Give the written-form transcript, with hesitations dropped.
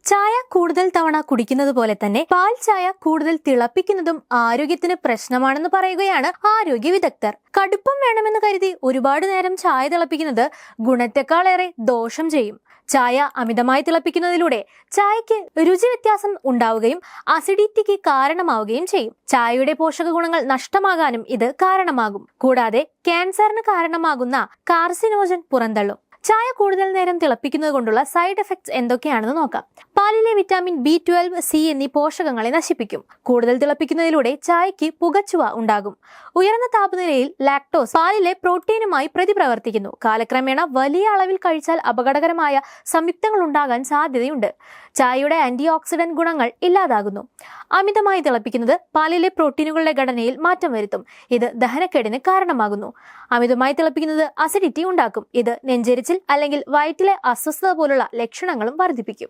ചായ കൂടുതൽ തവണ കുടിക്കുന്നത് പോലെ തന്നെ പാൽ ചായ കൂടുതൽ തിളപ്പിക്കുന്നതും ആരോഗ്യത്തിന് പ്രശ്നമാണെന്ന് പറയുകയാണ് ആരോഗ്യ വിദഗ്ധർ. കടുപ്പം വേണമെന്ന് കരുതി ഒരുപാട് നേരം ചായ തിളപ്പിക്കുന്നത് ഗുണത്തെക്കാളേറെ ദോഷം ചെയ്യും. ചായ അമിതമായി തിളപ്പിക്കുന്നതിലൂടെ ചായക്ക് രുചി വ്യത്യാസം ഉണ്ടാവുകയും അസിഡിറ്റിക്ക് കാരണമാവുകയും ചെയ്യും. ചായയുടെ പോഷക ഗുണങ്ങൾ നഷ്ടമാകാനും ഇത് കാരണമാകും. കൂടാതെ ക്യാൻസറിന് കാരണമാകുന്ന കാർസിനോജൻ പുറന്തള്ളും. ചായ കൂടുതൽ നേരം തിളപ്പിക്കുന്നത് കൊണ്ടുള്ള സൈഡ് എഫക്ട്സ് എന്തൊക്കെയാണെന്ന് നോക്കാം. പാലിലെ വിറ്റാമിൻ B12, C എന്നീ പോഷകങ്ങളെ നശിപ്പിക്കും. കൂടുതൽ തിളപ്പിക്കുന്നതിലൂടെ ചായക്ക് പുകച്ചുവ ഉണ്ടാകും. ഉയർന്ന താപനിലയിൽ ലാക്ടോസ് പാലിലെ പ്രോട്ടീനുമായി പ്രതിപ്രവർത്തിക്കുന്നു. കാലക്രമേണ വലിയ അളവിൽ കഴിച്ചാൽ അപകടകരമായ സംയുക്തങ്ങൾ ഉണ്ടാകാൻ സാധ്യതയുണ്ട്. ചായയുടെ ആന്റി ഓക്സിഡന്റ് ഗുണങ്ങൾ ഇല്ലാതാകുന്നു. അമിതമായി തിളപ്പിക്കുന്നത് പാലിലെ പ്രോട്ടീനുകളുടെ ഘടനയിൽ മാറ്റം വരുത്തും. ഇത് ദഹനക്കേടിന് കാരണമാകുന്നു. അമിതമായി തിളപ്പിക്കുന്നത് അസിഡിറ്റി ഉണ്ടാക്കും. ഇത് നെഞ്ചെരിച്ചിൽ അല്ലെങ്കിൽ വയറ്റിലെ അസ്വസ്ഥത പോലുള്ള ലക്ഷണങ്ങളും വർദ്ധിപ്പിക്കും.